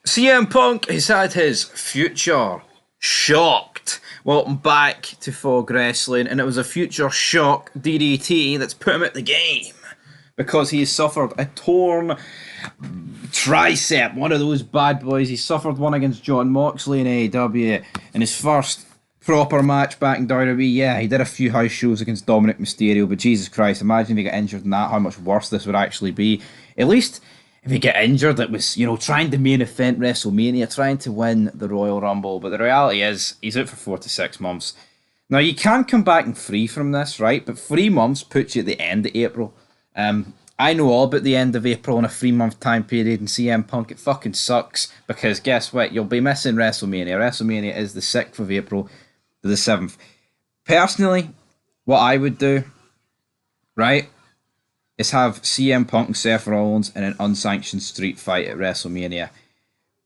CM Punk has had his future shocked. Welcome back to Fog Wrestling, and it was a future shock DDT that's put him at the game because he has suffered a torn tricep. One of those bad boys. He suffered one against John Moxley in AEW in his first proper match back in WWE. Yeah, he did a few house shows against Dominic Mysterio, but Jesus Christ, imagine if he got injured in that, how much worse this would actually be. At least if he get injured, it was, trying to main event WrestleMania, trying to win the Royal Rumble. But the reality is, he's out for 4 to 6 months. Now, you can come back and free from this, right? But 3 months puts you at the end of April. I know all about the end of April in a 3-month time period in CM Punk. It fucking sucks because guess what? You'll be missing WrestleMania. WrestleMania is the 6th of April to the 7th. Personally, what I would do, right, is have CM Punk and Seth Rollins in an unsanctioned street fight at WrestleMania.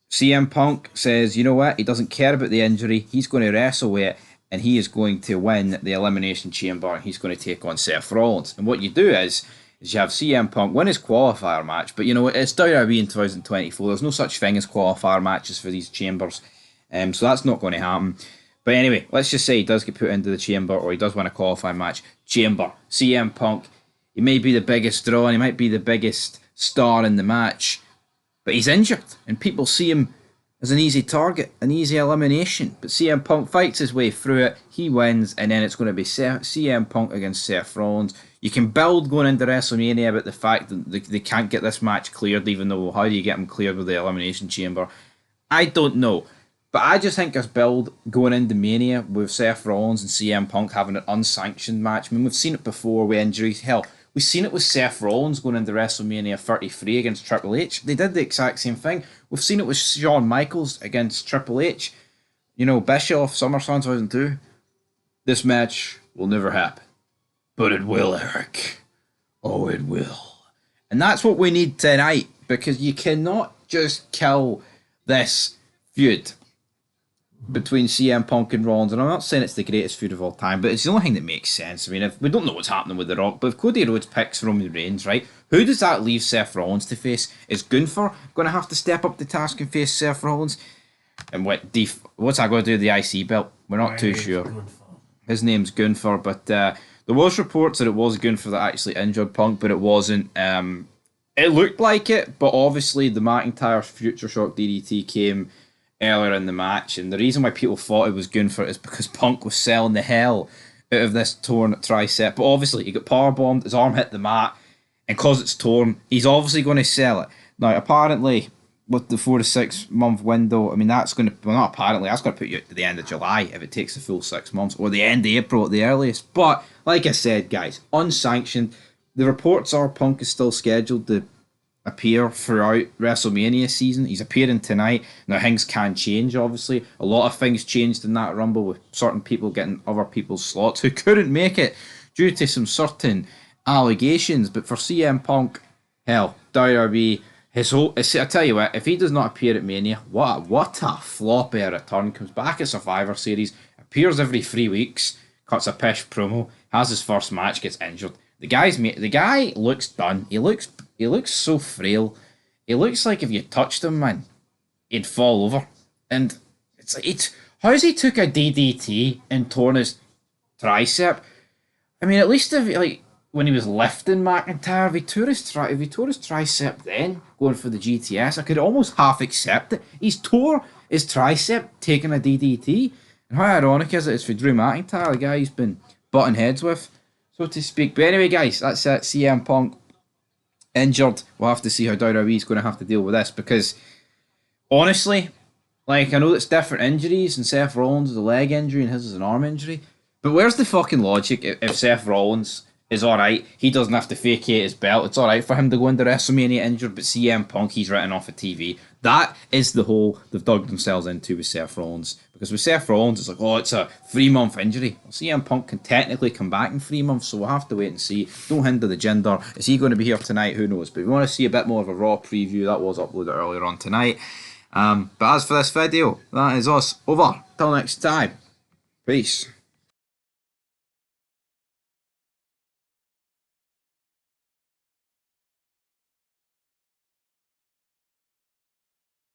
CM Punk says, you know what, he doesn't care about the injury, he's going to wrestle with it, and he is going to win the Elimination Chamber, and he's going to take on Seth Rollins. And what you do is you have CM Punk win his qualifier match, but it's WWE in 2024, there's no such thing as qualifier matches for these chambers, so that's not going to happen. But anyway, let's just say he does get put into the chamber, or he does win a qualifying match. Chamber, CM Punk, he may be the biggest draw and he might be the biggest star in the match, but he's injured and people see him as an easy target, an easy elimination. But CM Punk fights his way through it, he wins, and then it's going to be CM Punk against Seth Rollins. You can build going into WrestleMania about the fact that they can't get this match cleared, even though how do you get them cleared with the Elimination Chamber? I don't know. But I just think this build going into Mania with Seth Rollins and CM Punk having an unsanctioned match. I mean, we've seen it before with injuries. Hell, we've seen it with Seth Rollins going into WrestleMania 33 against Triple H. They did the exact same thing. We've seen it with Shawn Michaels against Triple H. Bischoff, SummerSlam 2002. This match will never happen. But it will, Eric. Oh, it will. And that's what we need tonight, because you cannot just kill this feud between CM Punk and Rollins, and I'm not saying it's the greatest feud of all time, but it's the only thing that makes sense. I mean, if we don't know what's happening with The Rock, but if Cody Rhodes picks Roman Reigns, right, who does that leave Seth Rollins to face? Is Gunther going to have to step up the task and face Seth Rollins? And what's that going to do with the IC belt? We're not too sure. His name's Gunther, but there was reports that it was Gunther that actually injured Punk, but it wasn't. It looked like it, but obviously the McIntyre Future Shock DDT came earlier in the match, and the reason why people thought it was Gunther is because Punk was selling the hell out of this torn tricep. But obviously he got powerbombed, his arm hit the mat, and because it's torn, he's obviously going to sell it. Now apparently with the 4 to 6 month window, I mean that's going to, well, not apparently, that's going to put you to the end of July if it takes the full 6 months, or the end of April at the earliest. But like I said, guys, unsanctioned. The reports are Punk is still scheduled to appear throughout WrestleMania season. He's appearing tonight. Now things can change, obviously. A lot of things changed in that Rumble with certain people getting other people's slots who couldn't make it due to some certain allegations. But for CM Punk, hell, WWE, I tell you what, if he does not appear at Mania, what a flop of a return. Comes back at Survivor Series, appears every 3 weeks, cuts a pish promo, has his first match, gets injured. The guy looks done. He looks so frail. He looks like if you touched him, man, he'd fall over. And it's how's he took a DDT and torn his tricep? I mean, at least when he was lifting McIntyre, if he tore his tricep then going for the GTS, I could almost half accept it. He's tore his tricep taking a DDT, and how ironic is it? It's for Drew McIntyre, the guy he's been butting heads with, so to speak. But anyway, guys, that's it. CM Punk injured. We'll have to see how WWE is going to have to deal with this, because honestly, I know it's different injuries, and Seth Rollins is a leg injury and his is an arm injury, but where's the fucking logic if Seth Rollins is alright, he doesn't have to vacate his belt, it's alright for him to go into WrestleMania injured, but CM Punk, he's written off of TV. That is the hole they've dug themselves into with Seth Rollins. Because with Seth Rollins, it's like, oh, it's a 3-month injury. Well, CM Punk can technically come back in 3 months, so we'll have to wait and see. Don't hinder the gender. Is he going to be here tonight? Who knows? But we want to see a bit more of a Raw preview. That was uploaded earlier on tonight. But as for this video, that is us. Over. Till next time. Peace.